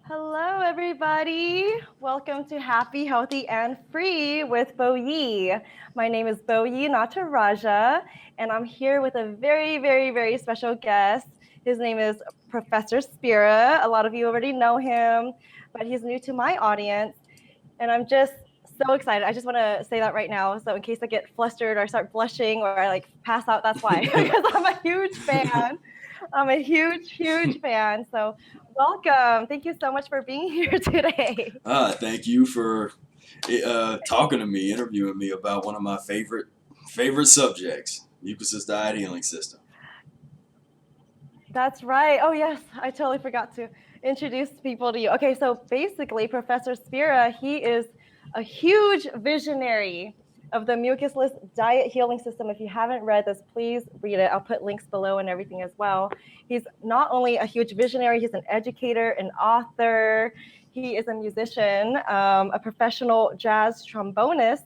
Hello, everybody. Welcome to Happy, Healthy, and Free with BoYee. My name is BoYee Nataraja, and I'm here with a very special guest. His name is Professor Spira. A lot of you already know him, but he's new to my audience, and I'm just so excited. I just want to say that right now, so in case I get flustered or I start blushing or I pass out, that's why, because I'm a huge fan. I'm a huge fan. So welcome. Thank you so much for being here today. Thank you for talking to me, interviewing me about one of my favorite subjects, Mucusless Diet Healing System. That's right. Oh, yes. I totally forgot to introduce people to you. Okay, so basically, Professor Spira, he is a huge visionary of the Mucusless Diet Healing System. If you haven't read this, please read it. I'll put links below and everything as well. He's not only a huge visionary, he's an educator, an author. He is a musician, a professional jazz trombonist.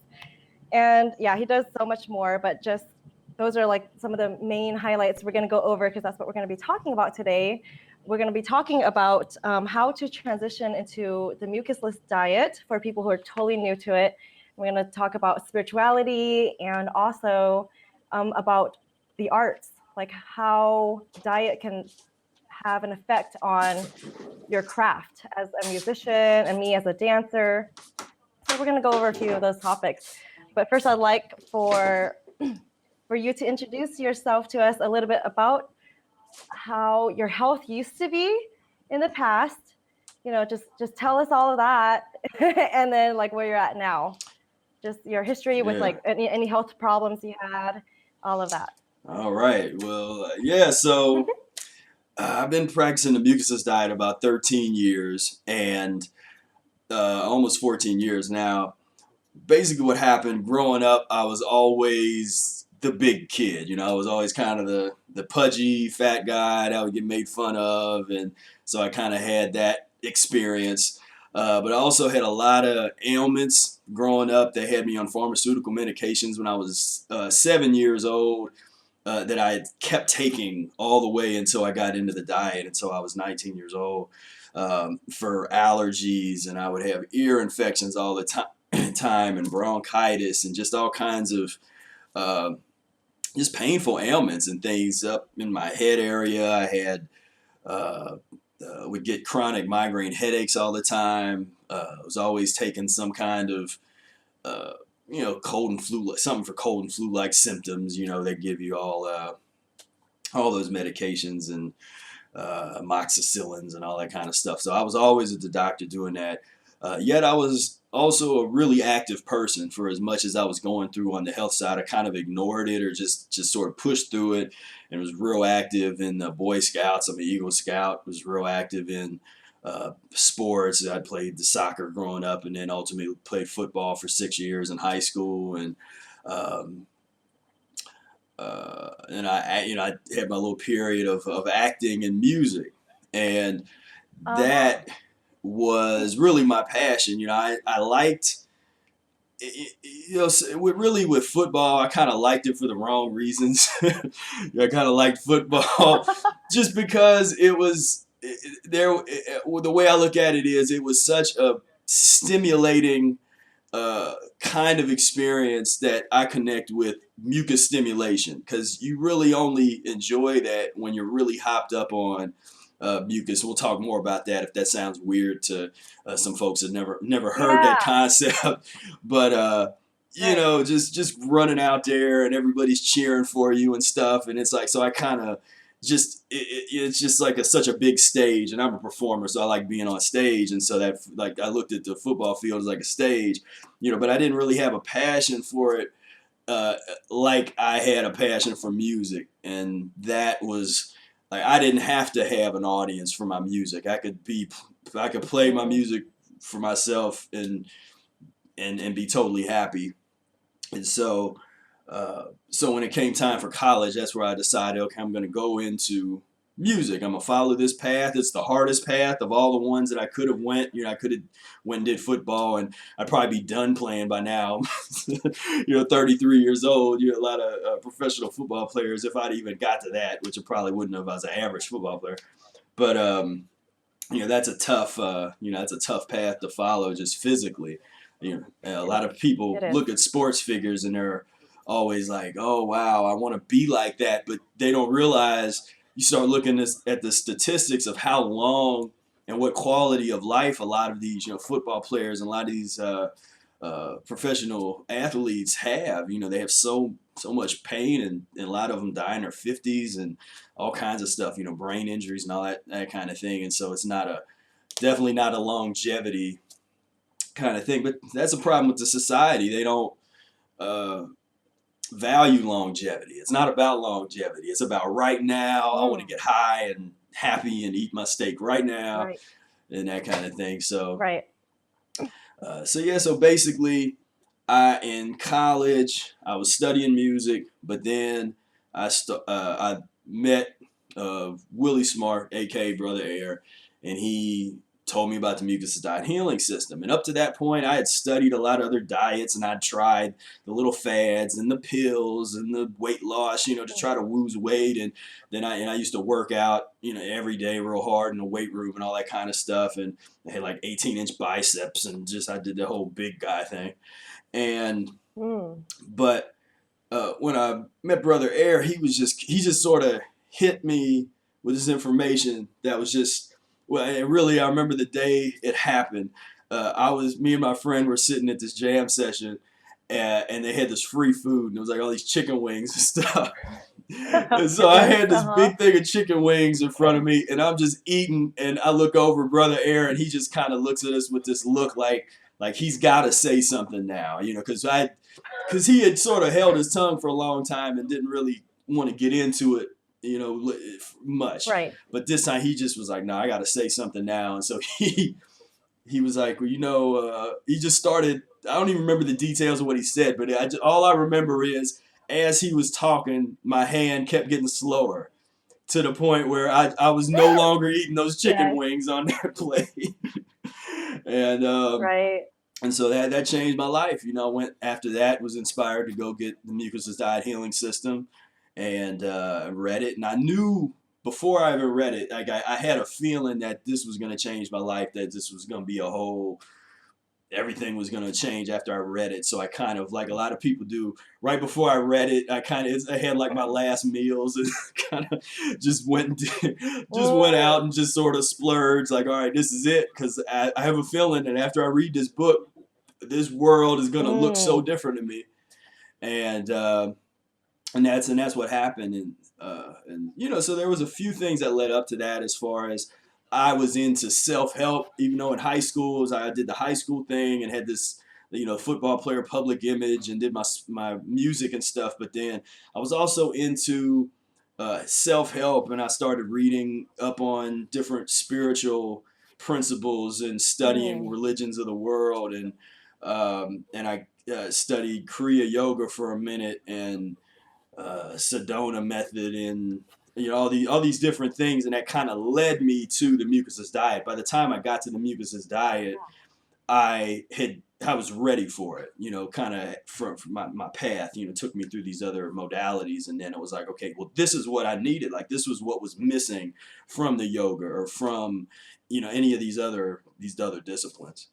And yeah, he does so much more, but just those are some of the main highlights we're going to go over because that's what we're going to be talking about today. We're going to be talking about how to transition into the mucusless diet for people who are totally new to it. We're going to talk about spirituality and also about the arts, like how diet can have an effect on your craft as a musician and me as a dancer. So we're going to go over a few of those topics. But first, I'd like for you to introduce yourself to us a little bit about how your health used to be in the past. Just tell us all of that, and then where you're at now. Just your history with any health problems you had, all of that. All right. Well, yeah. So I've been practicing the Mucusless diet about 13 years and almost 14 years now. Basically, what happened growing up, I was always the big kid. I was always kind of the pudgy fat guy that would get made fun of, and so I kind of had that experience. But I also had a lot of ailments growing up that had me on pharmaceutical medications when I was 7 years old that I had kept taking all the way until I got into the diet, until I was 19 years old, for allergies, and I would have ear infections all the time and bronchitis and just all kinds of just painful ailments and things up in my head area. I had would get chronic migraine headaches all the time. I was always taking some kind of cold and flu, something for cold and flu like symptoms. They give you all those medications and amoxicillins and all that kind of stuff. So I was always at the doctor doing that. Yet I was also a really active person. For as much as I was going through on the health side, I kind of ignored it or just sort of pushed through it, and was real active in the Boy Scouts. I'm an Eagle Scout. Was real active in sports. I played the soccer growing up, and then ultimately played football for 6 years in high school. And I had my little period of acting and music, and that was really my passion. I liked, with football, I kind of liked it for the wrong reasons. I kind of liked football just because it was the way I look at it is it was such a stimulating kind of experience that I connect with mucus stimulation, because you really only enjoy that when you're really hopped up on mucus. We'll talk more about that if that sounds weird to some folks that never heard that concept. But just running out there and everybody's cheering for you and stuff, and it's so I kind of it's just such a big stage, and I'm a performer, so I like being on stage, and so that I looked at the football field as like a stage, but I didn't really have a passion for it like I had a passion for music, and that was I didn't have to have an audience for my music. I could play my music for myself and be totally happy. And so when it came time for college, that's where I decided, okay, I'm going to go into music. I'm going to follow this path. It's the hardest path of all the ones that I could have went. I could have went and did football, and I'd probably be done playing by now. 33 years old. A lot of professional football players, if I'd even got to that, which I probably wouldn't have as an average football player. But that's a tough, that's a tough path to follow just physically. A lot of people It is. look at sports figures and they're always like, oh, wow, I want to be like that. But they don't realize you start looking at the statistics of how long and what quality of life a lot of these, football players and a lot of these professional athletes have. They have so much pain, and a lot of them die in their 50s and all kinds of stuff, brain injuries and all that kind of thing. And so it's definitely not a longevity kind of thing. But that's a problem with the society. They don't value longevity. It's not about longevity. It's about right now. I want to get high and happy and eat my steak right now, Right. and that kind of thing. So, Right. so basically, in college I was studying music, but then I met Willie Smart, aka Brother Air, and he told me about the Mucusless Diet Healing System. And up to that point, I had studied a lot of other diets, and I'd tried the little fads and the pills and the weight loss, to try to lose weight. And then I used to work out, every day real hard in the weight room and all that kind of stuff. And I had like 18-inch biceps, and I did the whole big guy thing. And but when I met Brother Air, he just sort of hit me with this information that was just, well, I remember the day it happened. Me and my friend were sitting at this jam session, and they had this free food, and it was like all these chicken wings and stuff. And so I had this big thing of chicken wings in front of me, and I'm just eating, and I look over at Brother Air, and he just kind of looks at us with this look like he's got to say something now, because he had sort of held his tongue for a long time and didn't really want to get into it, much. Right. But this time he just was like, no, I got to say something now. And so he was like, well, he just started. I don't even remember the details of what he said, but all I remember is as he was talking, my hand kept getting slower to the point where I was no longer eating those chicken wings on that plate. And Right. and so that changed my life. I went after that, was inspired to go get the Mucusless Diet Healing System, and read it. And I knew before I ever read it, like I had a feeling that this was going to change my life, that this was going to be everything was going to change after I read it. So I kind of, like a lot of people do, right before I read it, I had like my last meals and kind of just went out and just sort of splurged, like, all right, this is it. Because I have a feeling that after I read this book, this world is going to look so different to me. And that's what happened. And so there was a few things that led up to that, as far as I was into self-help, even though in high school I did the high school thing and had this, football player public image and did my music and stuff. But then I was also into self-help, and I started reading up on different spiritual principles and studying religions of the world. And I studied Kriya Yoga for a minute, and Sedona method, and all these different things, and that kind of led me to the Mucusless diet. By the time I got to the Mucusless diet, I was ready for it, kind of from my path, took me through these other modalities, and then it was like, okay, well, this is what I needed. Like, this was what was missing from the yoga or from, any of these other disciplines.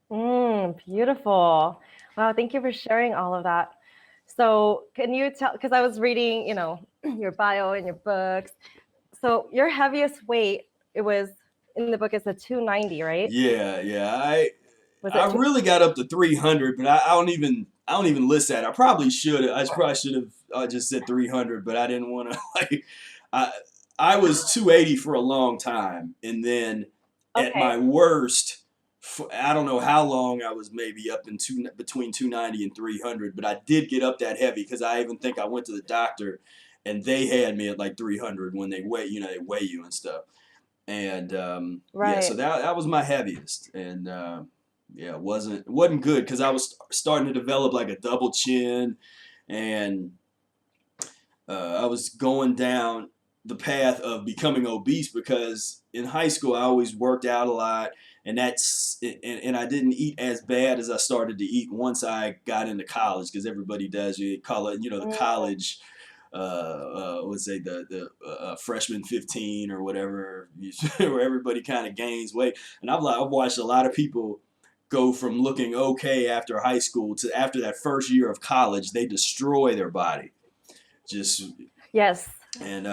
Beautiful. Wow, thank you for sharing all of that. So can you tell, because I was reading, your bio and your books. So your heaviest weight, it was in the book, it's a 290, right? Yeah. I really got up to 300, but I don't even list that. I probably should have just said 300, but I didn't want to I was 280 for a long time, and then at my worst, I don't know how long I was, maybe up in between 290 and 300, but I did get up that heavy, because I even think I went to the doctor and they had me at like 300 when they weigh you and stuff. And so that was my heaviest. And it wasn't good, because I was starting to develop like a double chin, and I was going down the path of becoming obese, because in high school I always worked out a lot, and and I didn't eat as bad as I started to eat once I got into college, because everybody does. You call it, the college let's say the freshman 15 or whatever, where everybody kind of gains weight. And I've watched a lot of people go from looking okay after high school to after that first year of college, they destroy their body. Just Yes. and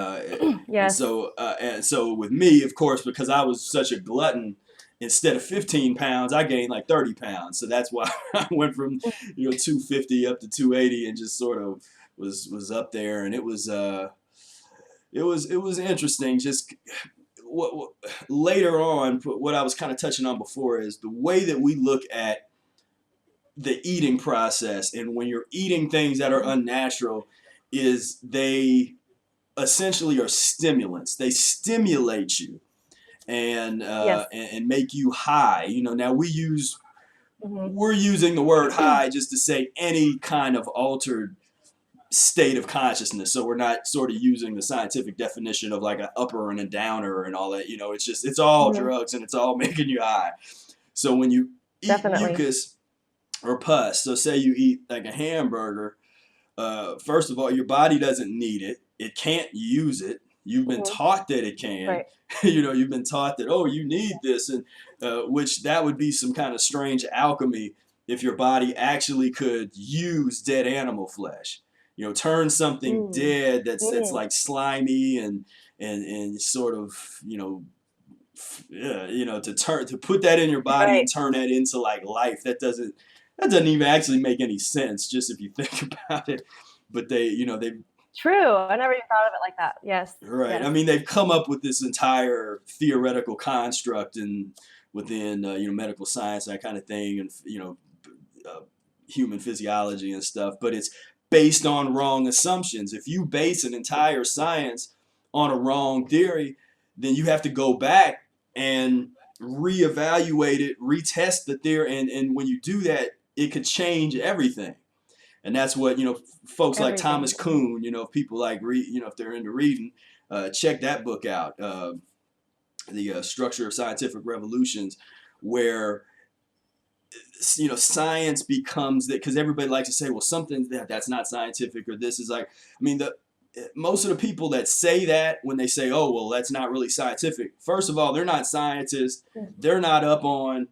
Yes. and so with me, of course, because I was such a glutton, instead of 15 pounds, I gained like 30 pounds. So that's why I went from 250 up to 280 and just sort of was up there. And it was interesting. Just what later on, what I was kind of touching on before is the way that we look at the eating process, and when you're eating things that are unnatural, is they essentially are stimulants. They stimulate you and Yes. and make you high. Now Mhm. we're using the word high just to say any kind of altered state of consciousness. So we're not sort of using the scientific definition of like an upper and a downer and all that. It's all Mhm. drugs and it's all making you high. So when you eat Definitely. mucus or pus, so say you eat like a hamburger, first of all, your body doesn't need it. It can't use it. You've been Mhm. taught that it can. Right. You've been taught that, oh, you need this, and which that would be some kind of strange alchemy if your body actually could use dead animal flesh. Turn something Mm. dead that's Mm. like slimy and sort of to put that in your body and Right. turn that into like life. That doesn't even actually make any sense, just if you think about it. But they True. I never even thought of it like that. Yes. right. Yes. I mean, they've come up with this entire theoretical construct within medical science, that kind of thing, and human physiology and stuff. But it's based on wrong assumptions. If you base an entire science on a wrong theory, then you have to go back and reevaluate it, retest the theory, and when you do that, it could change everything. And that's what folks like Thomas Everything. Kuhn, if people like read, if they're into reading, check that book out, the Structure of Scientific Revolutions, where science becomes that, because everybody likes to say, well, something that's not scientific, or this is like, I mean, most of the people that say that, when they say, oh, well, that's not really scientific, first of all, they're not scientists. They're not up on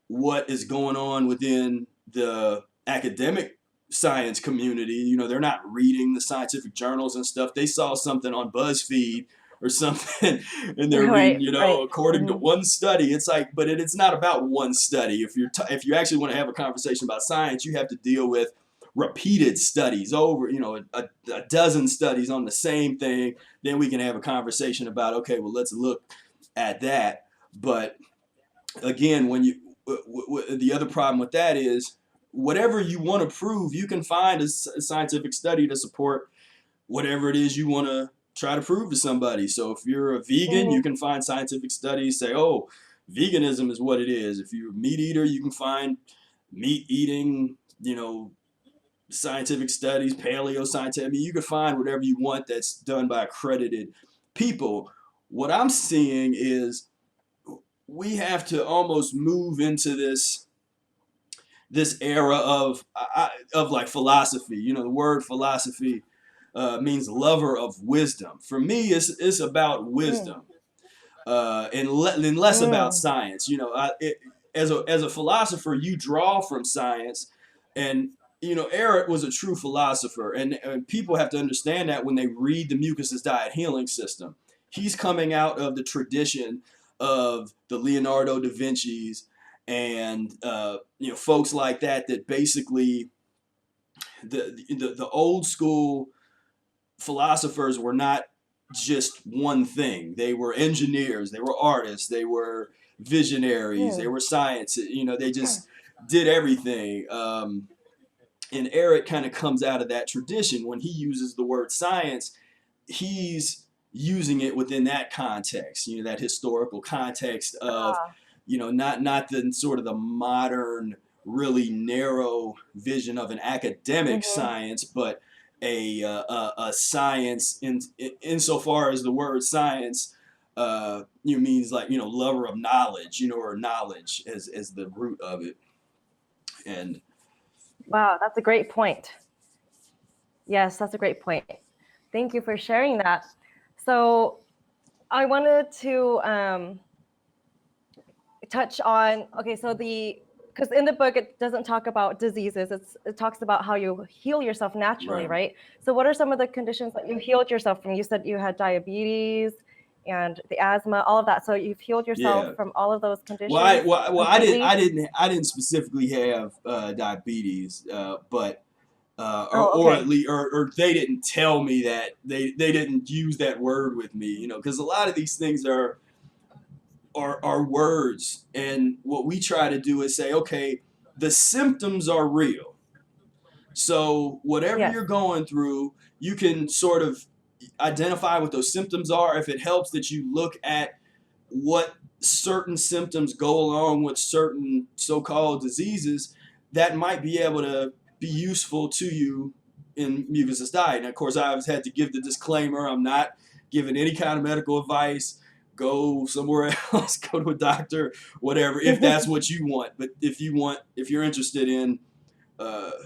what is going on within the academic science community. They're not reading the scientific journals and stuff. They saw something on BuzzFeed or something and they're reading, Right. Right. according to Mhm. one study. It's like, but it's not about one study. If you actually want to have a conversation about science, you have to deal with repeated studies over, a dozen studies on the same thing. Then we can have a conversation about, okay, well, let's look at that. But again, when the other problem with that is, whatever you want to prove, you can find a scientific study to support whatever it is you want to try to prove to somebody. So if you're a vegan, you Mhm. can find scientific studies say, oh, veganism is what it is. If you're a meat eater, you can find meat eating, scientific studies, paleo scientific. I mean, you can find whatever you want that's done by accredited people. What I'm seeing is we have to almost move into this era of like philosophy. The word philosophy means lover of wisdom. For me, it's about Mm. wisdom, and less about Mm. science. As a philosopher, you draw from science, and Eric was a true philosopher, and people have to understand that when they read the Mucusless Diet Healing System. He's coming out of the tradition of the Leonardo da Vinci's and folks like that basically the old school philosophers were not just one thing. They were engineers, they were artists, they were visionaries, they Mm. were science. They just did everything. And Eric kind of comes out of that tradition. When he uses the word science, he's using it within that context, that historical context of, Ah. not the sort of the modern, really narrow vision of an academic Mhm. science, but a science insofar as the word science means like lover of knowledge, or knowledge as the root of it. And Wow, that's a great point. Yes, that's a great point. Thank you for sharing that. So I wanted to touch on, okay, so because in the book, it doesn't talk about diseases. It talks about how you heal yourself naturally, right? So what are some of the conditions that you healed yourself from? You said you had diabetes and the asthma, all of that. So you've healed yourself from all of those conditions. I didn't specifically have diabetes, but or at least, or they didn't tell me that. They didn't use that word with me, you know, because a lot of these things are words, and what we try to do is say, okay, the symptoms are real. So whatever you're going through, you can sort of identify what those symptoms are. If it helps that you look at what certain symptoms go along with certain so-called diseases, that might be able to be useful to you in Mucusless Diet. And of course, I always had to give the disclaimer: I'm not giving any kind of medical advice. Go somewhere else, go to a doctor, whatever, if that's what you want. But if you're interested in,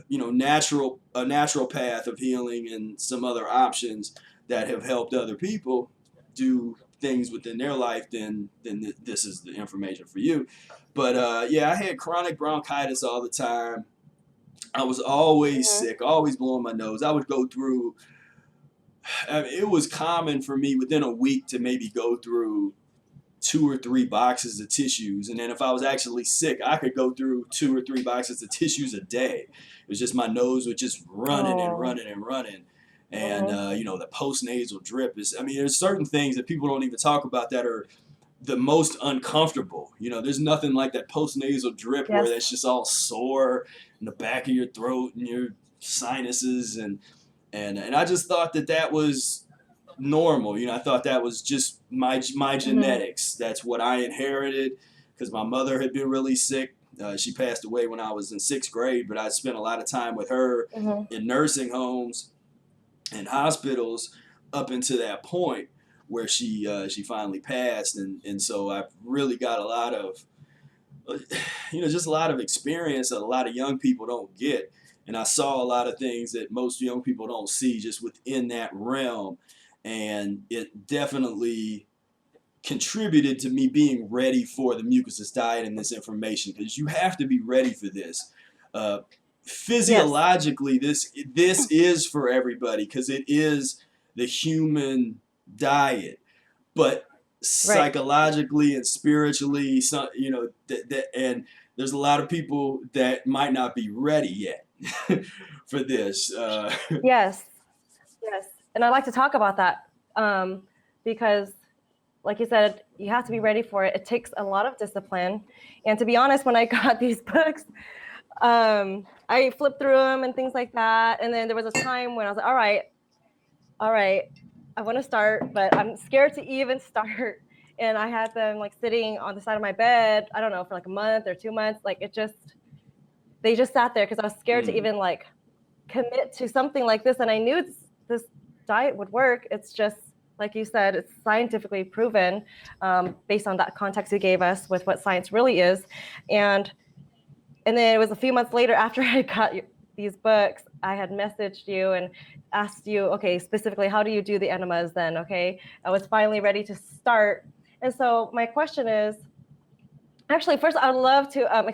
you know, a natural path of healing and some other options that have helped other people do things within their life, then this is the information for you. But yeah, I had chronic bronchitis all the time. I was always sick, always blowing my nose. I would go through, I mean, it was common for me within a week to maybe go through 2 or 3 boxes of tissues. And then if I was actually sick, I could go through 2 or 3 boxes of tissues a day. It was just my nose was just running and running and running. And, you know, the post-nasal drip is, I mean, there's certain things that people don't even talk about that are the most uncomfortable. You know, there's nothing like that post-nasal drip where that's just all sore in the back of your throat and your sinuses. And I just thought that was normal. You know, I thought that was just my genetics. That's what I inherited, because my mother had been really sick. She passed away when I was in 6th grade, but I spent a lot of time with her in nursing homes and hospitals up until that point where she finally passed. And so I've really got a lot of, you know, just a lot of experience that a lot of young people don't get. And I saw a lot of things that most young people don't see just within that realm. And it definitely contributed to me being ready for the Mucusless Diet and this information, because you have to be ready for this. Physiologically, this is for everybody, because it is the human diet. But psychologically and spiritually, you know, and there's a lot of people that might not be ready yet for this. Yes. And I'd like to talk about that because, like you said, you have to be ready for it. It takes a lot of discipline. And to be honest, when I got these books, I flipped through them and things like that. And then there was a time when I was like, all right, I want to start, but I'm scared to even start. And I had them like sitting on the side of my bed, I don't know, for like a month or 2 months. Like they just sat there because I was scared to even like commit to something like this. And I knew this diet would work. It's just, like you said, it's scientifically proven based on that context you gave us with what science really is. And then it was a few months later after I got these books, I had messaged you and asked you, okay, specifically, how do you do the enemas then? Okay, I was finally ready to start. And so my question is, actually, first, I would love to have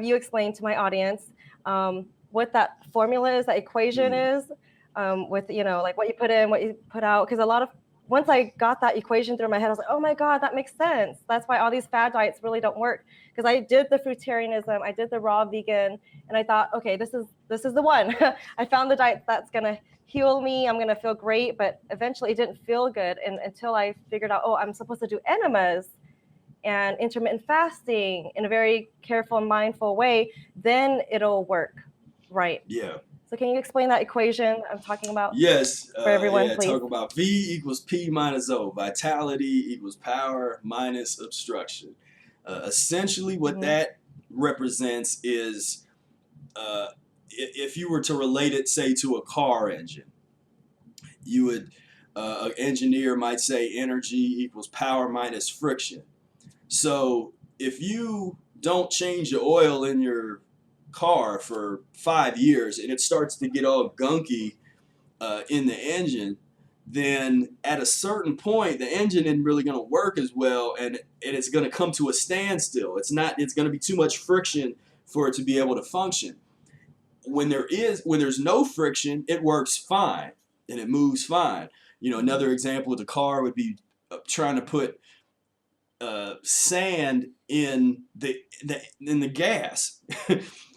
you explain to my audience what that formula is, that equation is, with, you know, like what you put in, what you put out. Because once I got that equation through my head, I was like, oh my God, that makes sense. That's why all these fad diets really don't work. Because I did the fruitarianism, I did the raw vegan, and I thought, okay, this is the one. I found the diet that's gonna heal me. I'm gonna feel great, but eventually it didn't feel good, and until I figured out, oh, I'm supposed to do enemas and intermittent fasting in a very careful and mindful way, then it'll work, right? Yeah. So can you explain that equation I'm talking about? Yes. For everyone, please. Talk about V equals P minus O. Vitality equals power minus obstruction. Essentially, what that represents is, if you were to relate it, say, to a car engine, you would, an engineer might say energy equals power minus friction. So if you don't change the oil in your car for 5 years and it starts to get all gunky in the engine, then at a certain point the engine isn't really going to work as well, and it's going to come to a standstill. It's going to be too much friction for it to be able to function. When there's no friction, it works fine and it moves fine. Another example with the car would be trying to put sand in the gas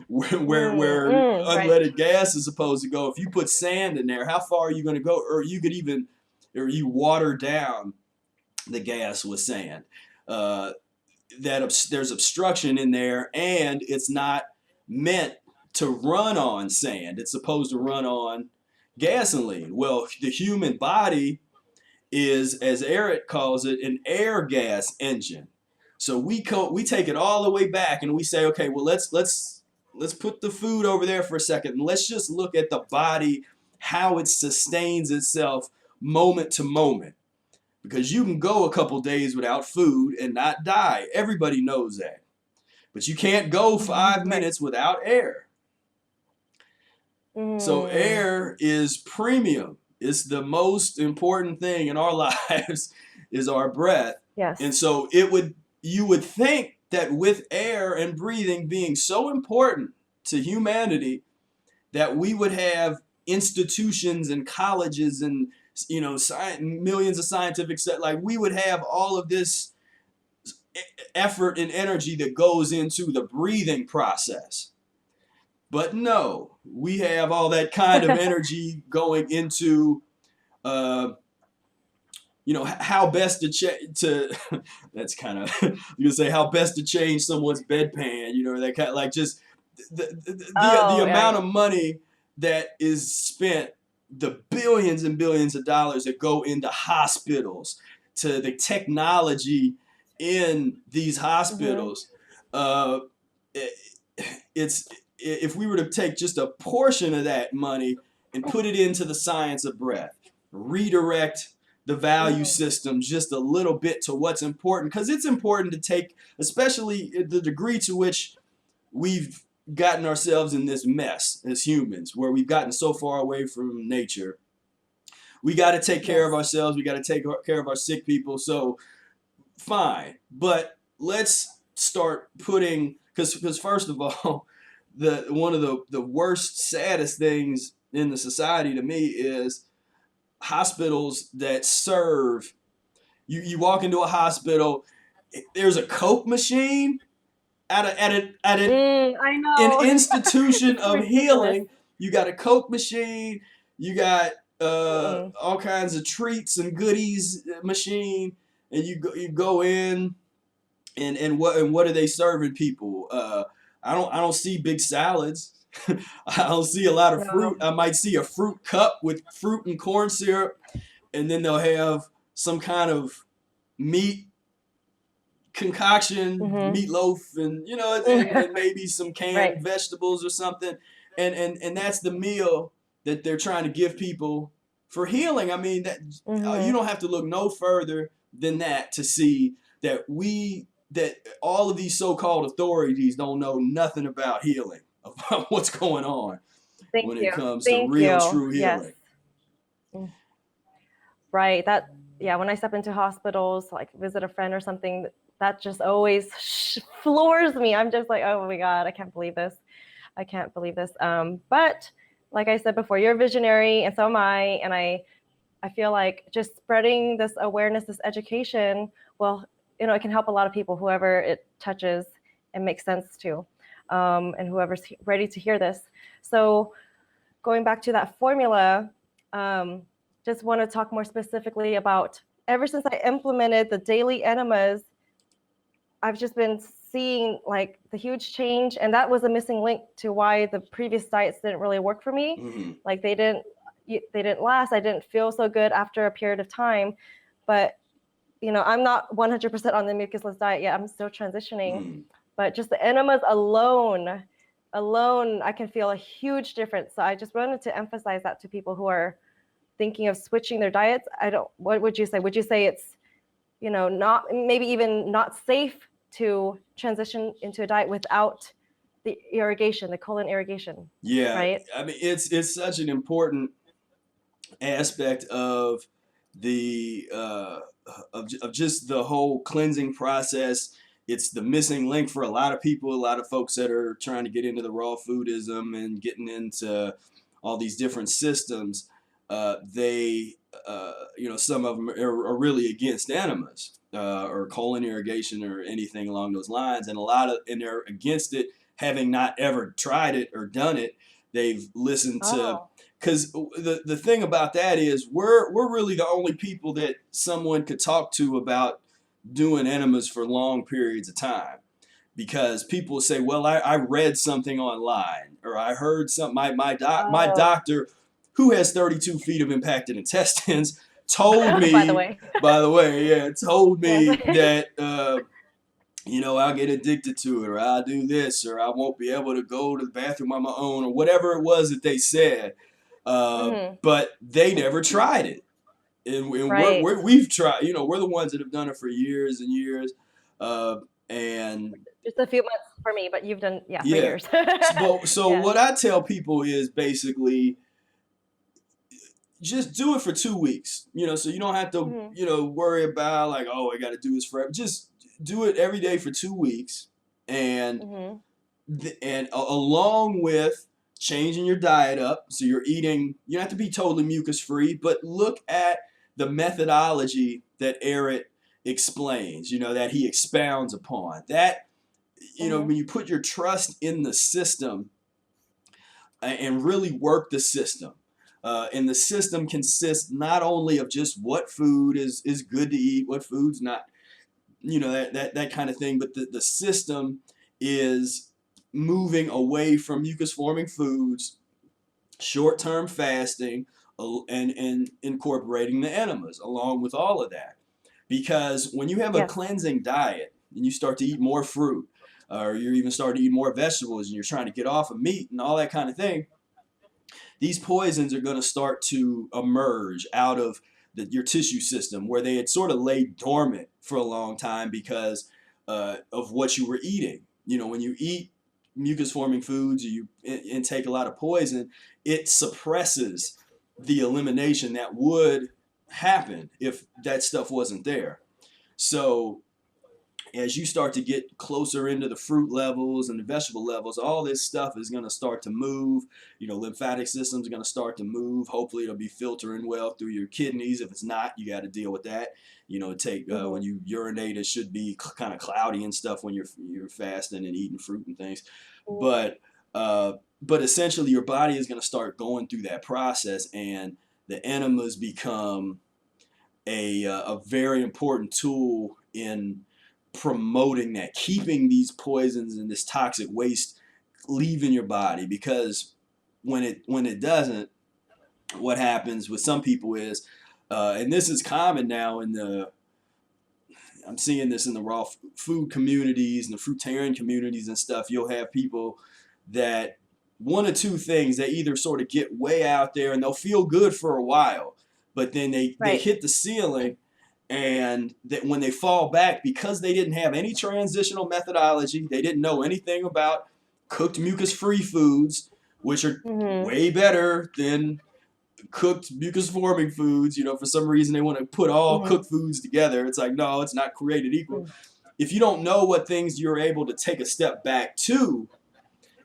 where right. unleaded gas is supposed to go. If you put sand in there, how far are you going to go? Or you water down the gas with sand. There's obstruction in there, and it's not meant to run on sand. It's supposed to run on gasoline. Well, the human body is, as Eric calls it, an air gas engine. So we take it all the way back and we say, okay, well let's put the food over there for a second and let's just look at the body, how it sustains itself moment to moment. Because you can go a couple days without food and not die. Everybody knows that. But you can't go 5 minutes without air. So air is premium. It's the most important thing in our lives is our breath. Yes. And so you would think that with air and breathing being so important to humanity, that we would have institutions and colleges and millions of scientific like we would have all of this effort and energy that goes into the breathing process. But no, we have all that kind of energy going into, how best to that's kind of, you say how best to change someone's bedpan, that kind of like just the amount of money that is spent, the billions and billions of dollars that go into hospitals, to the technology in these hospitals. If we were to take just a portion of that money and put it into the science of breath, redirect the value system just a little bit to what's important, because it's important to take, especially the degree to which we've gotten ourselves in this mess as humans, where we've gotten so far away from nature. We got to take care of ourselves. We got to take care of our sick people. So fine, but let's start putting, because first of all, one of the worst, saddest things in the society to me is hospitals that serve. You walk into a hospital, there's a Coke machine at an institution of healing. You got a Coke machine. You got all kinds of treats and goodies machine, and you go in, and what are they serving people? I don't see big salads. I don't see a lot of fruit. I might see a fruit cup with fruit and corn syrup, and then they'll have some kind of meat concoction, meatloaf, and and maybe some canned vegetables or something, and that's the meal that they're trying to give people for healing. I mean, that you don't have to look no further than that to see that all of these so-called authorities don't know nothing about healing, about what's going on when it comes to real, true healing. Yes. Right. When I step into hospitals, like visit a friend or something, that just always floors me. I'm just like, oh my God, I can't believe this. But like I said before, you're a visionary and so am I. And I feel like just spreading this awareness, this education, it can help a lot of people, whoever it touches and makes sense to, and whoever's ready to hear this. So going back to that formula, just want to talk more specifically about, ever since I implemented the daily enemas, I've just been seeing like the huge change, and that was a missing link to why the previous diets didn't really work for me. Like they didn't last. I didn't feel so good after a period of time, but I'm not 100% on the mucusless diet yet. I'm still transitioning, but just the enemas alone, I can feel a huge difference. So I just wanted to emphasize that to people who are thinking of switching their diets. What would you say? Would you say it's, not, maybe even not safe to transition into a diet without the irrigation, the colon irrigation? Yeah. Right. I mean, it's such an important aspect of the of just the whole cleansing process. It's the missing link for a lot of people, a lot of folks that are trying to get into the raw foodism and getting into all these different systems. They, some of them are really against enemas or colon irrigation or anything along those lines, and they're against it, having not ever tried it or done it. They've listened to, Oh. because the thing about that is we're really the only people that someone could talk to about doing enemas for long periods of time, because people say, well, I read something online, or I heard something, my Oh. doctor who has 32 feet of impacted intestines told By the me, way. by the way, yeah, told Yes. me that I'll get addicted to it, or I'll do this, or I won't be able to go to the bathroom on my own, or whatever it was that they said. Hmm. But they never tried it. And Right. we've tried, we're the ones that have done it for years and years. And Just a few months for me, but you've done, yeah, for yeah. years. So Yes. what I tell people is basically just do it for 2 weeks, so you don't have to, Hmm. worry about like, oh, I got to do this forever. Just do it every day for 2 weeks. And Hmm. along with changing your diet up, so you're eating, you don't have to be totally mucus free, but look at the methodology that Eric explains, that he expounds upon. That, Hmm. when you put your trust in the system and really work the system. And the system consists not only of just what food is good to eat, what food's not, that kind of thing, but the system is moving away from mucus forming foods, short term fasting, and incorporating the enemas along with all of that. Because when you have a Yes. cleansing diet and you start to eat more fruit, or you even start to eat more vegetables, and you're trying to get off of meat and all that kind of thing, these poisons are going to start to emerge out of your tissue system, where they had sort of laid dormant for a long time because of what you were eating. When you eat mucus forming foods, or you intake a lot of poison, it suppresses the elimination that would happen if that stuff wasn't there. So as you start to get closer into the fruit levels and the vegetable levels, all this stuff is going to start to move. Lymphatic systems are going to start to move. Hopefully, it'll be filtering well through your kidneys. If it's not, you got to deal with that. Hmm. When you urinate, it should be kind of cloudy and stuff when you're fasting and eating fruit and things. But but essentially, your body is going to start going through that process, and the enemas become a very important tool in promoting that, keeping these poisons and this toxic waste leaving your body. Because when it doesn't, what happens with some people is, and this is common now I'm seeing this in the raw food communities and the fruitarian communities and stuff. You'll have people that one or two things, they either sort of get way out there and they'll feel good for a while, but then they Right. hit the ceiling, and that when they fall back, because they didn't have any transitional methodology, they didn't know anything about cooked mucus-free foods, which are Hmm. way better than cooked mucus forming foods. For some reason they want to put all Hmm. cooked foods together. It's like, no, it's not created equal. If you don't know what things you're able to take a step back to,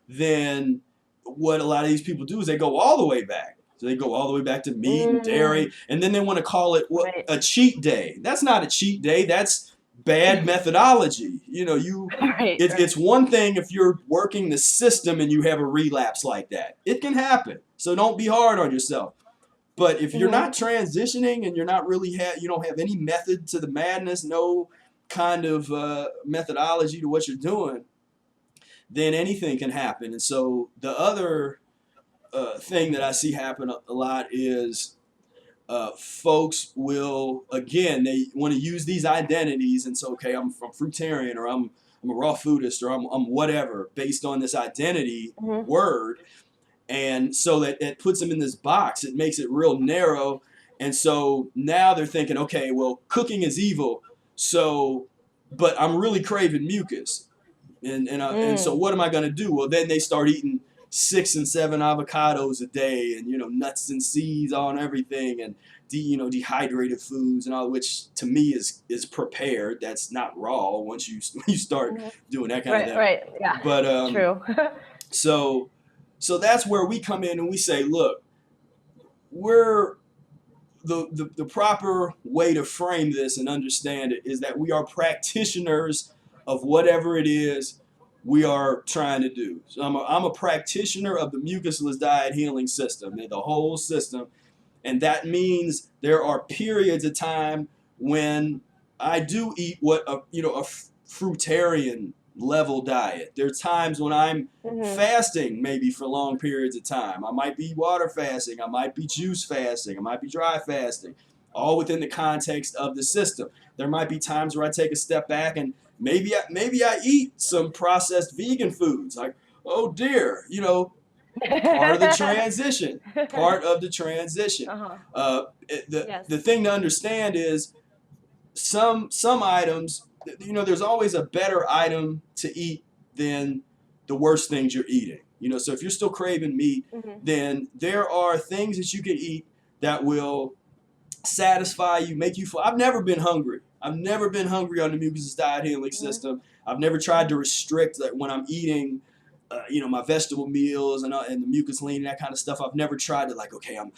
then what a lot of these people do is they go all the way back. So they go all the way back to meat and Mm. dairy, and then they want to call it Right. a cheat day. That's not a cheat day. That's bad methodology. Right. Right. It's one thing if you're working the system and you have a relapse like that. It can happen. So don't be hard on yourself. But if you're Hmm. not transitioning and you're not really you don't have any method to the madness, no kind of methodology to what you're doing, then anything can happen. And so the other thing that I see happen a lot is folks will, again, they want to use these identities, and so, okay, I'm from fruitarian, or I'm a raw foodist, or I'm whatever, based on this identity Hmm. word. And so that puts them in this box. It makes it real narrow. And so now they're thinking, okay, well, cooking is evil. So, but I'm really craving mucus. And so Mm. what am I going to do? Well, then they start eating 6 and 7 avocados a day, and nuts and seeds on everything, and dehydrated foods and all, which to me is prepared. That's not raw once you start doing that kind of thing. Right, yeah. But True. so that's where we come in and we say, look, we're the proper way to frame this and understand it is that we are practitioners of whatever it is we are trying to do. So I'm a practitioner of the Mucusless Diet Healing System, the whole system. And that means there are periods of time when I do eat what a fruitarian level diet. There are times when I'm fasting maybe for long periods of time. I might be water fasting, I might be juice fasting, I might be dry fasting, all within the context of the system. There might be times where I take a step back and maybe I eat some processed vegan foods, like, oh dear, part of the transition. The thing to understand is some items, there's always a better item to eat than the worst things you're eating. So if you're still craving meat, then there are things that you can eat that will satisfy you, make you full. I've never been hungry on the Mucusless Diet Healing System. I've never tried to restrict when I'm eating my vegetable meals and the mucus lean and that kind of stuff. I've never tried to I'm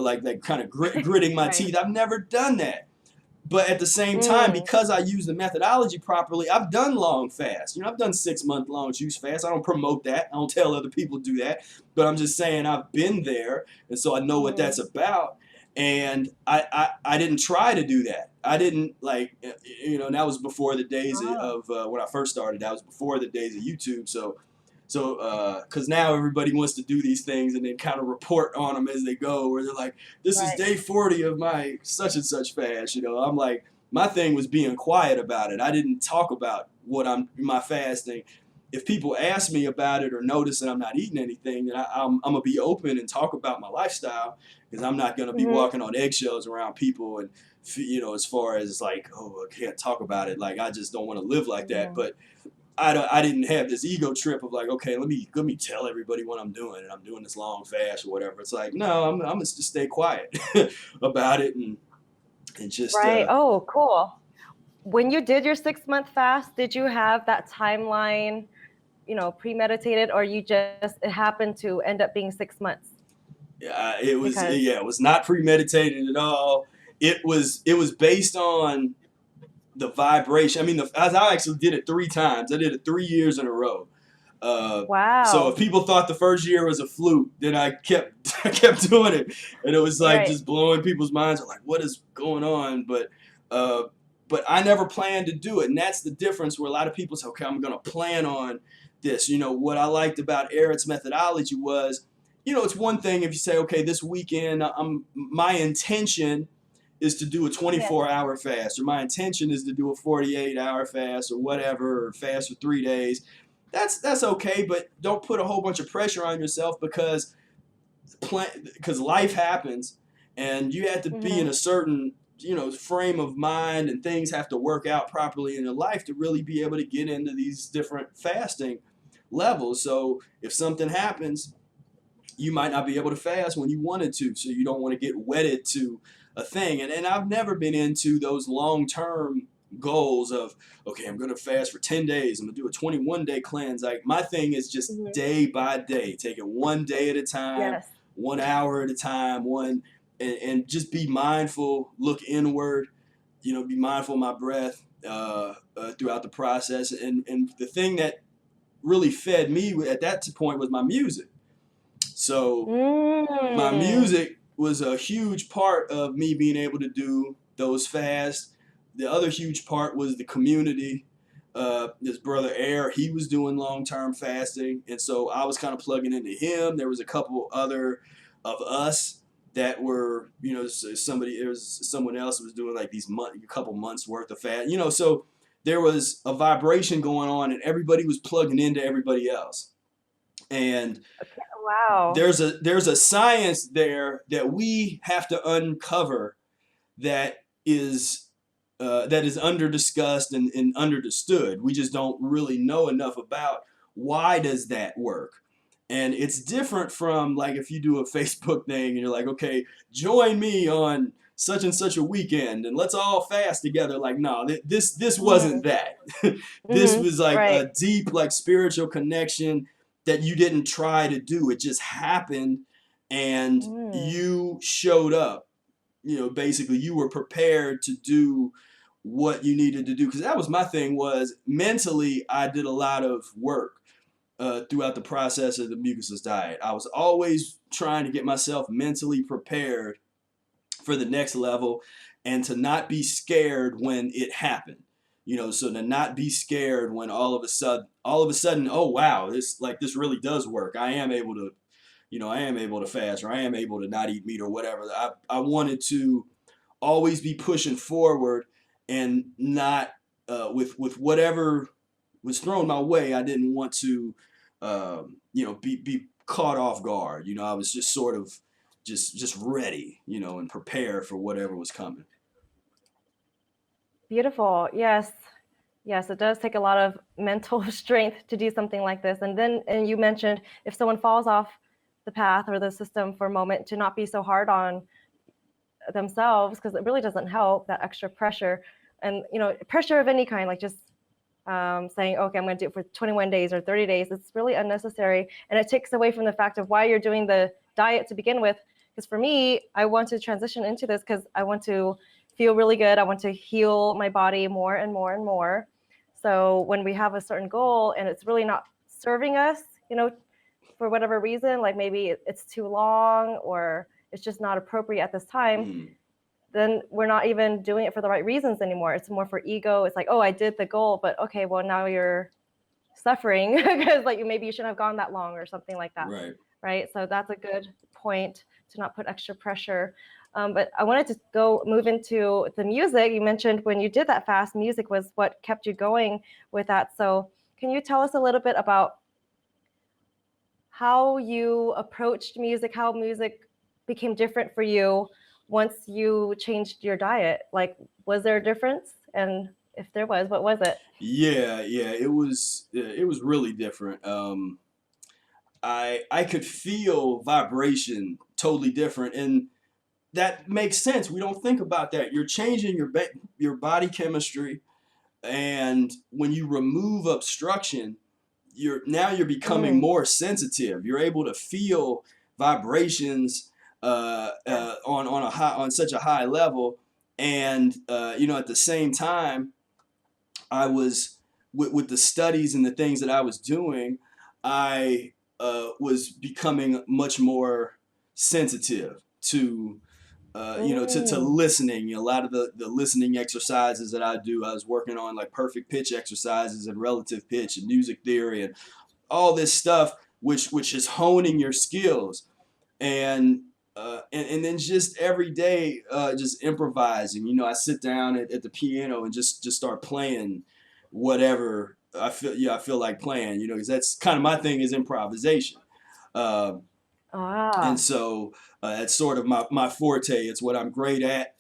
like kind of gritting my teeth. I've never done that. But at the same time, because I use the methodology properly, I've done long fasts. I've done 6-month long juice fasts. I don't promote that. I don't tell other people to do that. But I'm just saying I've been there, and so I know what that's about. And I didn't try to do that. I didn't and that was before the days of when I first started. That was before the days of YouTube. So because now everybody wants to do these things and then kind of report on them as they go, where they're like, this is day 40 of my such and such fast. I'm like, my thing was being quiet about it. I didn't talk about my fasting. If people ask me about it or notice that I'm not eating anything, then I'm gonna be open and talk about my lifestyle, because I'm not gonna be walking on eggshells around people and as far as like, oh, I can't talk about it. Like, I just don't want to live like that. But I didn't have this ego trip of like, okay, let me tell everybody what I'm doing, and I'm doing this long fast or whatever. It's like, no, I'm gonna just stay quiet about it and just Oh, cool. When you did your 6-month fast, did you have that timeline, premeditated, or it happened to end up being 6 months? Yeah, it was not premeditated at all. It was based on the vibration. I mean, I actually did it 3 times. I did it 3 years in a row. Wow. So if people thought the first year was a fluke, then I kept doing it, and it was like just blowing people's minds. Like, what is going on? But I never planned to do it, and that's the difference. Where a lot of people say, okay, I'm going to plan on this. What I liked about Eric's methodology was, it's one thing if you say, okay, this weekend my intention is to do a 24-hour fast, or my intention is to do a 48-hour fast, or whatever, or fast for 3 days. That's okay, but don't put a whole bunch of pressure on yourself, because life happens, and you have to be in a certain frame of mind, and things have to work out properly in your life to really be able to get into these different fasting levels. So if something happens, you might not be able to fast when you wanted to, so you don't want to get wedded to a thing. And I've never been into those long-term goals of, okay, I'm going to fast for 10 days. I'm going to do a 21-day cleanse. Like, my thing is just day by day, take it one day at a time, 1 hour at a time, and just be mindful, look inward, be mindful of my breath throughout the process. And the thing that really fed me at that point was my music. So my music was a huge part of me being able to do those fasts. The other huge part was the community. This brother Air, he was doing long-term fasting, and so I was kind of plugging into him. There was a couple other of us that were, there was someone else who was doing like a couple months worth of fast. So there was a vibration going on, and everybody was plugging into everybody else. And wow, there's a science there that we have to uncover that is under discussed and understood. We just don't really know enough about why does that work. And it's different from like if you do a Facebook thing and you're like, okay, join me on such and such a weekend and let's all fast together. Like, no, this wasn't Mm, that. This mm-hmm. was like Right. a deep like spiritual connection that you didn't try to do. It just happened and Mm, you showed up. Basically you were prepared to do what you needed to do, because that was my thing. Was mentally I did a lot of work throughout the process of the mucusless diet. I was always trying to get myself mentally prepared for the next level and to not be scared when it happened. So to not be scared when all of a sudden, oh wow, this really does work. I am able to fast, or I am able to not eat meat or whatever. I wanted to always be pushing forward and not with whatever was thrown my way. I didn't want to be caught off guard. I was just sort of just ready, and prepare for whatever was coming. beautiful. Yes. Yes, it does take a lot of mental strength to do something like this. And you mentioned if someone falls off the path or the system for a moment, to not be so hard on themselves, because it really doesn't help, that extra pressure. And pressure of any kind, like just saying, okay, I'm going to do it for 21 days or 30 days. It's really unnecessary. And it takes away from the fact of why you're doing the diet to begin with. Because for me, I want to transition into this because I want to feel really good. I want to heal my body more and more and more. So when we have a certain goal and it's really not serving us, for whatever reason, like maybe it's too long or it's just not appropriate at this time, Mm, then we're not even doing it for the right reasons anymore. It's more for ego. It's like, oh, I did the goal, but okay, well now you're suffering because like maybe you shouldn't have gone that long or something like that, right. right? So that's a good point, to not put extra pressure. But I wanted to move into the music. You mentioned when you did that fast, music was what kept you going with that. So can you tell us a little bit about how you approached music, how music became different for you once you changed your diet? Like, was there a difference? And if there was, what was it? Yeah. It was really different. I could feel vibration totally different, and that makes sense. We don't think about that. You're changing your body chemistry, and when you remove obstruction, you're becoming Mm, more sensitive. You're able to feel vibrations yes. on such a high level, and at the same time, I was with the studies and the things that I was doing, I was becoming much more sensitive to to Mm, listening. A lot of the listening exercises that I do, I was working on like perfect pitch exercises and relative pitch and music theory and all this stuff, which is honing your skills. And then just every day, just improvising. I sit down at the piano and just start playing whatever I feel like playing. Because that's kind of my thing, is improvisation. Uh, and ah, so that's sort of my forte. It's what I'm great at.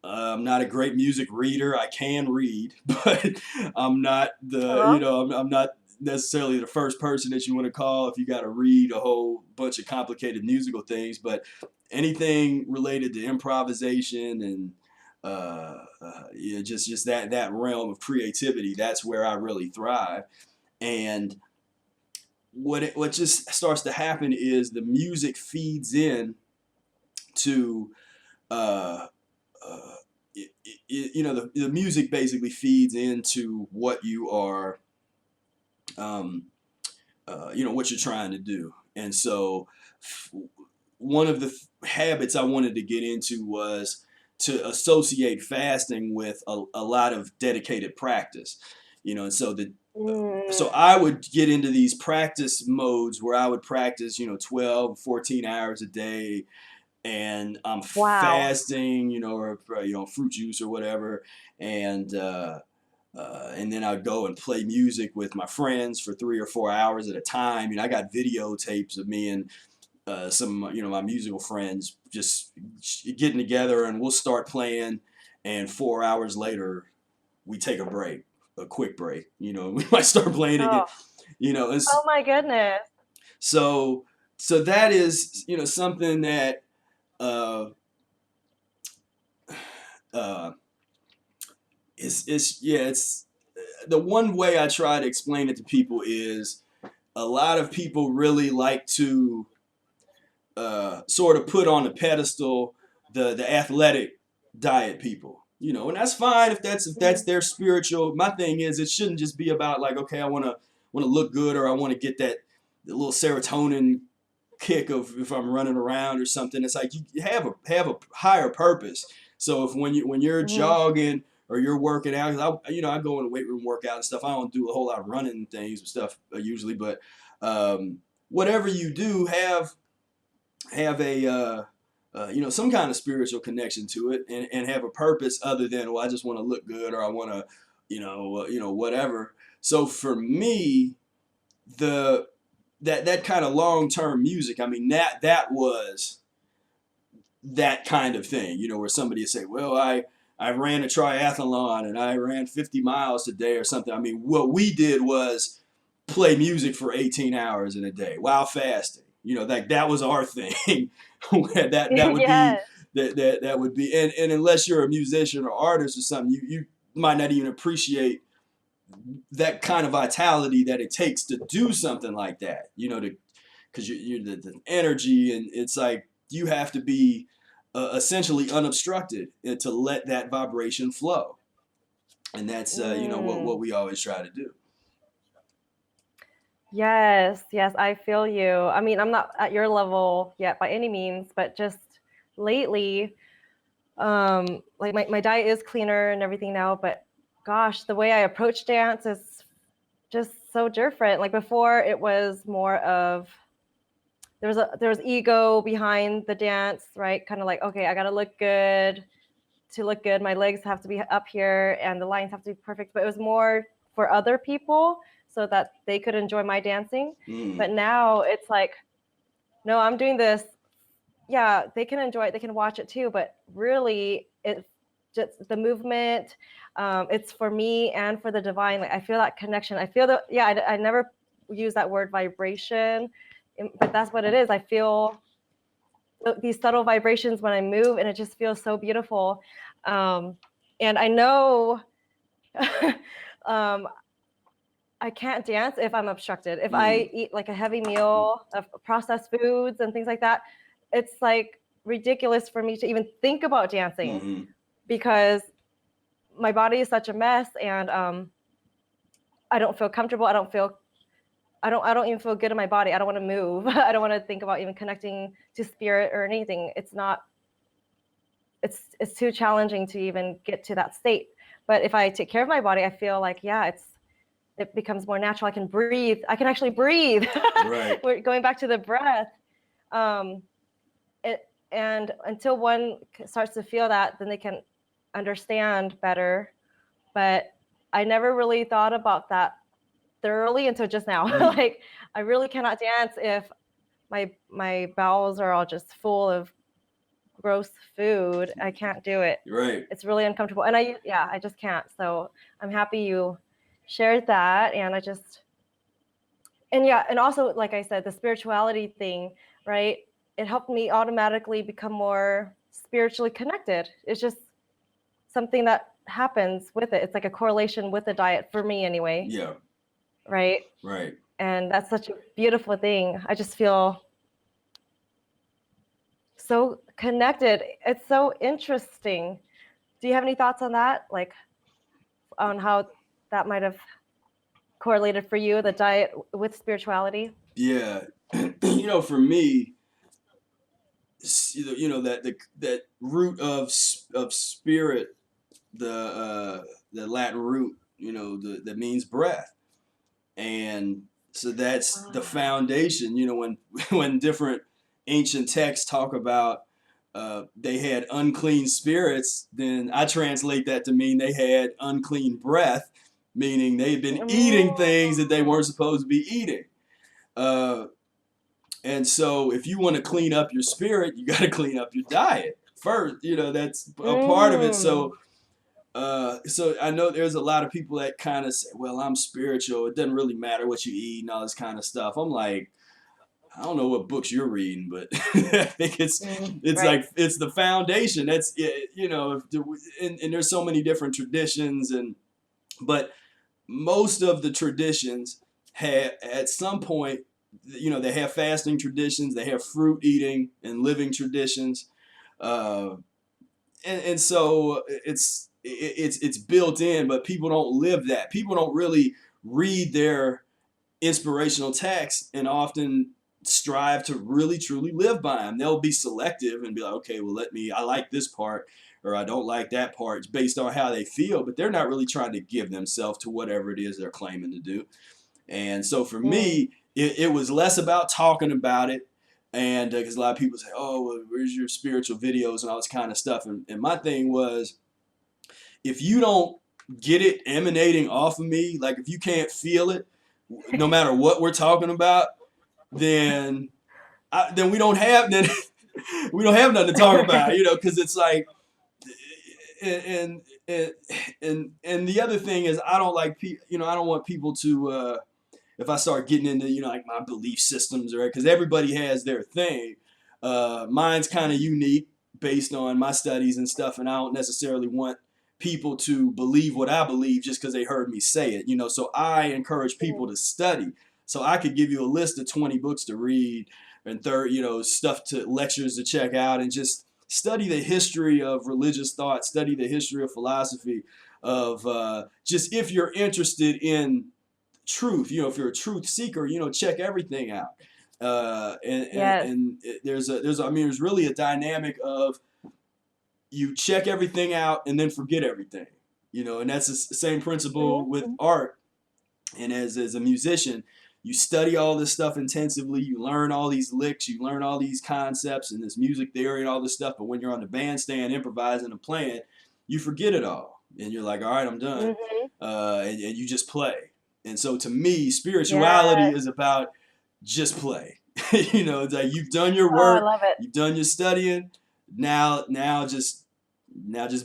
I'm not a great music reader. I can read, but I'm not uh-huh. I'm not necessarily the first person that you want to call if you got to read a whole bunch of complicated musical things. But anything related to improvisation and just that realm of creativity, that's where I really thrive. And what just starts to happen is the music feeds in to uh, uh, the music basically feeds into what you are what you're trying to do. And so one of the habits I wanted to get into was to associate fasting with a lot of dedicated practice. And so Mm, I would get into these practice modes where I would practice 12 14 hours a day, and I'm wow. fasting, or fruit juice or whatever, and and then I'd go and play music with my friends for 3 or 4 hours at a time. I got videotapes of me and some of my musical friends just getting together, and we'll start playing, and 4 hours later we take a quick break. We might start playing again. Oh, You know, and oh my goodness. So that is, something that uh, uh, it's the one way I try to explain it to people is a lot of people really like to sort of put on a pedestal the athletic diet people, and that's fine if that's their spiritual. My thing is, it shouldn't just be about like, okay, I want to look good, or I want to get that the little serotonin kick of if I'm running around or something. It's like you have a higher purpose. So if when you're Hmm. jogging or you're working out, 'cause I go in the weight room workout and stuff. I don't do a whole lot of running things and stuff usually, but whatever you do, have a some kind of spiritual connection to it, and have a purpose other than, well, I just want to look good, or I want to whatever. So for me, the that kind of long-term music, I mean, that was that kind of thing, where somebody would say, well, I ran a triathlon and I ran 50 miles today or something. I mean, what we did was play music for 18 hours in a day while fasting. Like that was our thing. that would be Yes. that would be, and unless you're a musician or artist or something, you might not even appreciate that kind of vitality that it takes to do something like that. Because you're the energy, and it's like you have to be essentially unobstructed to let that vibration flow, and that's what Mm. we always try to do. Yes, yes, I feel you. I mean, I'm not at your level yet by any means, but just lately, like my diet is cleaner and everything now, but gosh, the way I approach dance is just so different. Like before, it was more of there was ego behind the dance, right? Kind of like, okay, I gotta look good to look good. My legs have to be up here and the lines have to be perfect. But it was more for other people so that they could enjoy my dancing. Mm. But now it's like, no, I'm doing this. Yeah, they can enjoy it. They can watch it too. But really, it's just the movement. It's for me and for the divine. Like I feel that connection. I feel that. Yeah, I never use that word vibration, but that's what it is. I feel these subtle vibrations when I move, and it just feels so beautiful. Um, and I know um, I can't dance if I'm obstructed. If Mm. I eat like a heavy meal of processed foods and things like that, it's like ridiculous for me to even think about dancing Mm-hmm. because my body is such a mess, and I don't feel comfortable. I don't even feel good in my body. I don't want to move. I don't want to think about even connecting to spirit or anything. It's too challenging to even get to that state. But if I take care of my body, I feel like, yeah, it becomes more natural. I can breathe. I can actually breathe. Right. We're going back to the breath. Um, and until one starts to feel that, then they can understand better. But I never really thought about that thoroughly until just now. Mm. Like I really cannot dance if my bowels are all just full of gross food. I can't do it. Right. It's really uncomfortable. And I just can't. So I'm happy you shared that. And also, like I said, the spirituality thing, right? It helped me automatically become more spiritually connected. It's just something that happens with it. It's like a correlation with the diet for me anyway. Yeah. Right. Right. And that's such a beautiful thing. I just feel so connected. It's so interesting. Do you have any thoughts on that? Like on how that might have correlated for you, the diet with spirituality? Yeah. For me, that root of spirit, the Latin root, that means breath, and so that's the foundation. When when different ancient texts talk about they had unclean spirits, then I translate that to mean they had unclean breath, meaning they had been eating things that they weren't supposed to be eating. Uh, and so if you want to clean up your spirit, you got to clean up your diet first. That's a part of it. Mm. So I know there's a lot of people that kind of say, well, I'm spiritual. It doesn't really matter what you eat and all this kind of stuff. I'm like, I don't know what books you're reading, but I think it's Right. like it's the foundation. That's you know, and there's so many different traditions, and but most of the traditions have at some point, you know, they have fasting traditions, they have fruit eating and living traditions, uh, and so it's built in, but people don't live that. People don't really read their inspirational texts and often strive to really truly live by them. They'll be selective and be like, okay, well, I like this part or I don't like that part. It's based on how they feel, but they're not really trying to give themselves to whatever it is they're claiming to do. And so for Mm. me, it was less about talking about it. And because a lot of people say, oh, well, where's your spiritual videos and all this kind of stuff. And my thing was, if you don't get it emanating off of me, like if you can't feel it, no matter what we're talking about, then then we don't have then we don't have nothing to talk about, you know, because it's like, and and the other thing is I don't like you know, I don't want people to if I start getting into, you know, like my belief systems, right? Because everybody has their thing. Mine's kind of unique based on my studies and stuff, and I don't necessarily want people to believe what I believe just because they heard me say it, you know. So I encourage people to study. So I could give you a list of 20 books to read and you know, stuff to lectures to check out, and just study the history of religious thought, study the history of philosophy, of just if you're interested in truth, you know, if you're a truth seeker, you know, check everything out. Yes. And I mean, there's really a dynamic of you check everything out and then forget everything, you know, and that's the same principle with Mm-hmm. art. And as a musician, you study all this stuff intensively, you learn all these licks, you learn all these concepts and this music theory and all this stuff. But when you're on the bandstand improvising and playing, you forget it all, and you're like, all right, I'm done, Mm-hmm. and you just play. And so to me, spirituality Yes. is about just play. You know, it's like you've done your Oh, I work, love it. you've done your studying. Now just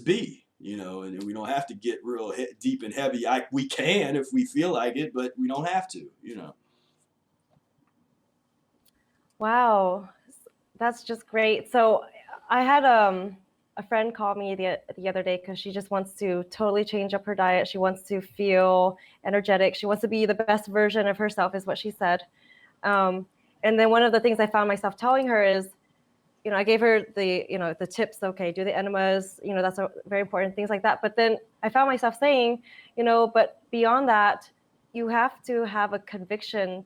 be. You know, and we don't have to get real deep and heavy. We can if we feel like it, but we don't have to. You know. Wow. That's just great. So I had a friend call me the other day because she just wants to totally change up her diet. She wants to feel energetic. She wants to be the best version of herself, is what she said. Um, and then one of the things I found myself telling her is, you know, I gave her the tips. Okay, do the enemas. You know, that's very important. Things like that. But then I found myself saying, you know, but beyond that, you have to have a conviction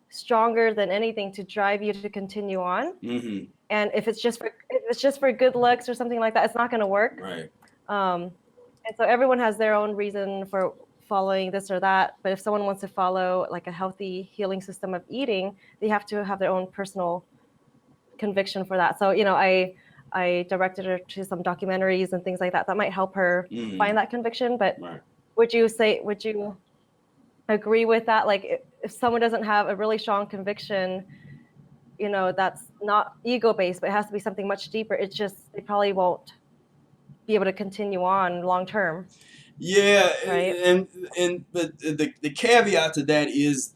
stronger than anything to drive you to continue on. Mm-hmm. And if it's just for good looks or something like that, it's not going to work. Right. And so everyone has their own reason for following this or that. But if someone wants to follow like a healthy healing system of eating, they have to have their own personal conviction for that. So, you know, I directed her to some documentaries and things like that might help her find that conviction. But Right. would you agree with that? Like if someone doesn't have a really strong conviction, you know, that's not ego-based, but it has to be something much deeper. It's just they probably won't be able to continue on long term. Yeah, Right. and but the caveat to that is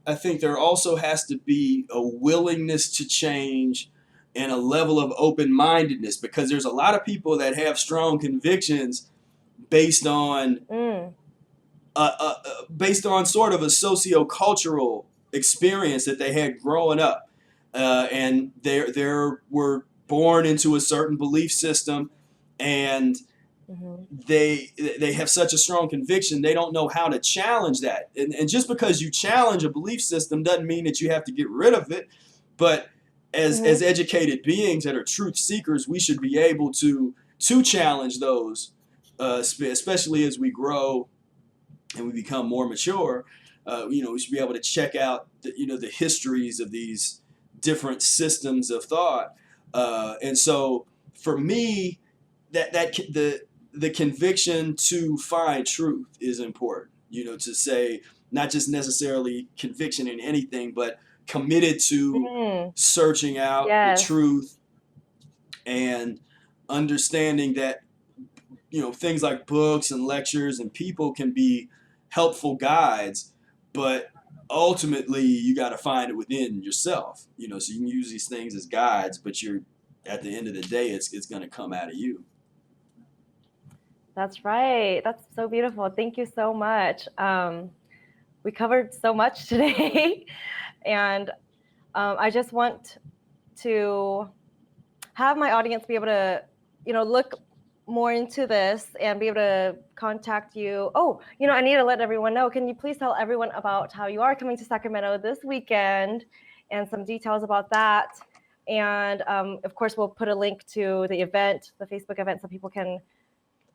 I think there also has to be a willingness to change and a level of open-mindedness, because there's a lot of people that have strong convictions based on based on sort of a socio-cultural experience that they had growing up, and they were born into a certain belief system, and they have such a strong conviction they don't know how to challenge that. And just because you challenge a belief system doesn't mean that you have to get rid of it. But as educated beings that are truth seekers, we should be able to challenge those, especially as we grow and we become more mature. You know, we should be able to check out the histories of these different systems of thought. And so for me, the conviction to find truth is important. You know, to say not just necessarily conviction in anything, but committed to searching out the Yes. truth and understanding that, you know, things like books and lectures and people can be helpful guides, but ultimately you got to find it within yourself, so you can use these things as guides, but at the end of the day, it's going to come out of you. That's right. That's so beautiful. Thank you so much. We covered so much today, and I just want to have my audience be able to, look more into this and be able to contact you. Oh, I need to let everyone know. Can you please tell everyone about how you are coming to Sacramento this weekend and some details about that? And of course, we'll put a link to the event, the Facebook event, so people can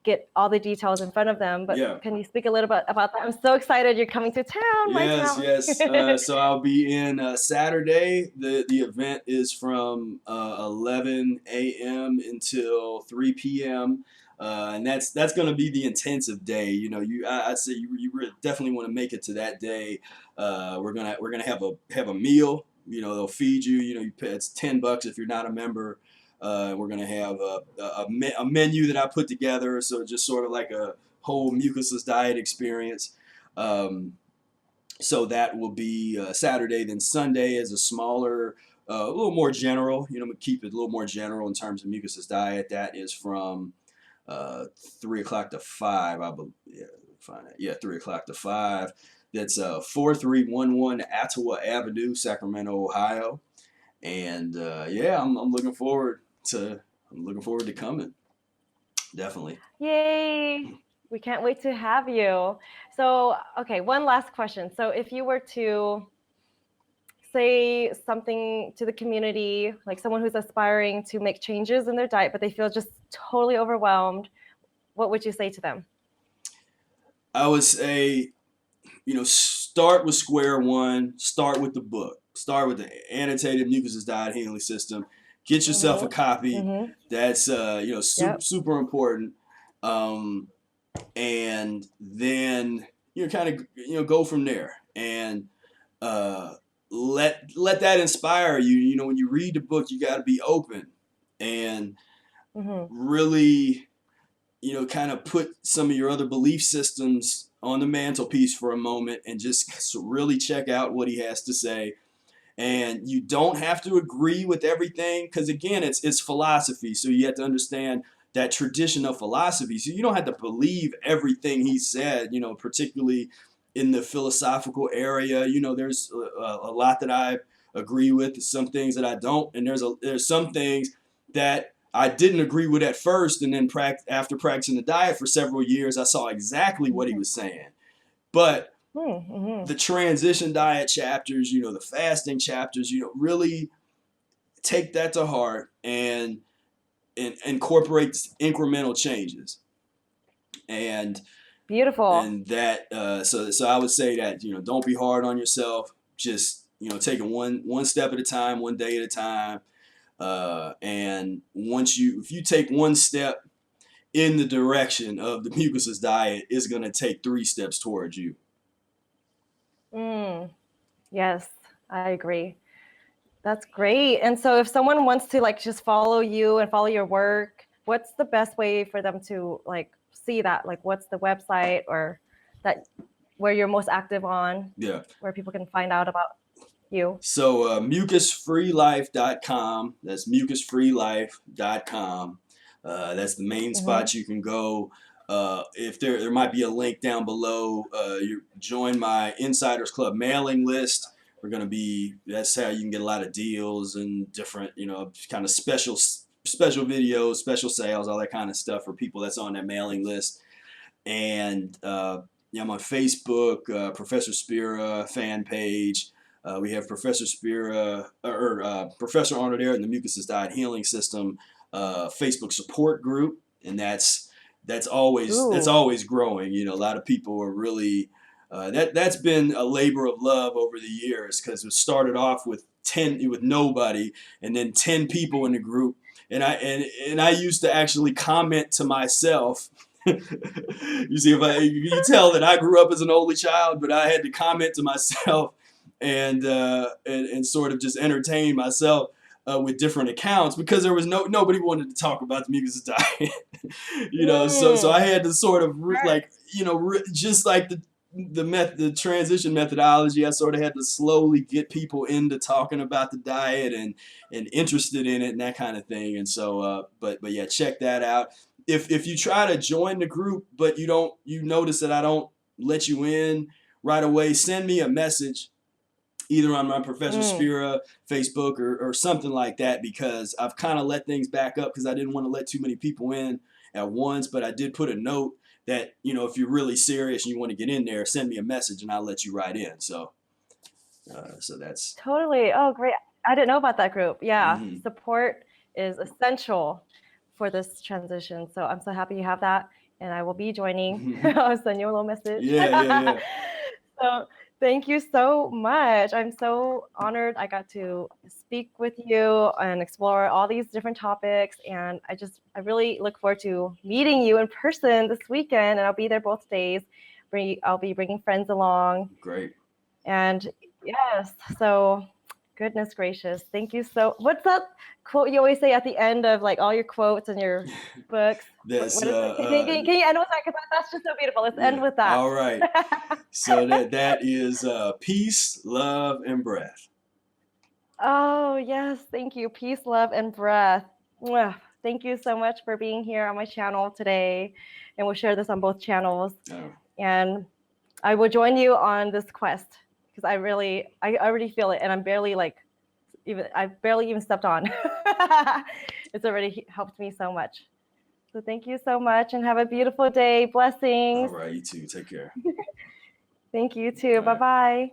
get all the details in front of them. But Can you speak a little bit about that? I'm so excited you're coming to town. Yes. So I'll be in Saturday. The event is from 11 a.m. until 3 p.m. And that's going to be the intensive day. I'd say you really definitely want to make it to that day. We're gonna have a meal. They'll feed you. It's $10 if you're not a member. We're going to have a menu that I put together, so just sort of like a whole mucusless diet experience. So that will be Saturday. Then Sunday is a smaller, a little more general. Keep it a little more general in terms of mucusless diet. That is from 3 o'clock to 5. I believe. Yeah, 3 o'clock to 5. That's 4311 Ottawa Avenue, Sacramento, Ohio. And I'm looking forward to coming. Definitely. Yay! We can't wait to have you. So, okay, one last question. So if you were to say something to the community, like someone who's aspiring to make changes in their diet, but they feel just totally overwhelmed, what would you say to them? I would say, start with square one. Start with the book. Start with the annotated Mucusless Diet Healing System. Get yourself a copy. That's super important. And then kind of go from there, and let that inspire you. When you read the book, you got to be open and really kind of put some of your other belief systems on the mantelpiece for a moment and just really check out what he has to say. And you don't have to agree with everything, because again, it's philosophy. So you have to understand that tradition of philosophy. So you don't have to believe everything he said, particularly in the philosophical area. There's a lot that I agree with, some things that I don't. And there's some things that I didn't agree with at first. And then after practicing the diet for several years, I saw exactly what he was saying. But the transition diet chapters, the fasting chapters, really take that to heart and incorporate incremental changes. And beautiful. And that so I would say that don't be hard on yourself. Just taking one step at a time, one day at a time. And if you take one step in the direction of the mucusless diet, it's going to take 3 steps towards you. Yes, I agree. That's great. And so if someone wants to just follow you and follow your work, what's the best way for them to see that? What's the website or that where you're most active on? Yeah. Where people can find out about you? So mucusfreelife.com. That's mucusfreelife.com. That's the main spot you can go. If there might be a link down below. You join my Insiders Club mailing list. That's how you can get a lot of deals and different, kind of special videos, special sales, all that kind of stuff for people that's on that mailing list. And I'm on Facebook, Professor Spira fan page. We have Professor Spira Professor Arnold Air and the Mucusless Diet Healing System Facebook support group, and that's always growing. A lot of people are really that's been a labor of love over the years, because it started off with nobody, and then 10 people in the group, and I used to actually comment to myself. You see, you tell that I grew up as an only child, but I had to comment to myself and sort of just entertain myself with different accounts, because there was nobody wanted to talk about the mucusless diet. So I had to sort of just like the transition methodology, I sort of had to slowly get people into talking about the diet and interested in it and that kind of thing. And so, but yeah, check that out. If you try to join the group, but you notice that I don't let you in right away, send me a message either on my Professor Spira Facebook or something like that, because I've kind of let things back up because I didn't want to let too many people in at once. But I did put a note that, if you're really serious and you want to get in there, send me a message and I'll let you right in. So that's totally. Oh, great. I didn't know about that group. Yeah. Support is essential for this transition. So I'm so happy you have that. And I will be joining. I'll send you a little message. Yeah. So thank you so much. I'm so honored I got to speak with you and explore all these different topics. And I really look forward to meeting you in person this weekend. And I'll be there both days. I'll be bringing friends along. Great. And yes, so goodness gracious. Thank you. What's that quote you always say at the end of like all your quotes and your books? What is it? Can you end with that? Because that's just so beautiful. Let's end with that. All right. So that is peace, love, and breath. Oh, yes. Thank you. Peace, love, and breath. Mwah. Thank you so much for being here on my channel today. And we'll share this on both channels. Oh. And I will join you on this quest because I already feel it. And I've barely even stepped on. It's already helped me so much. So thank you so much and have a beautiful day. Blessings. All right, you too. Take care. Thank you too. Bye-bye.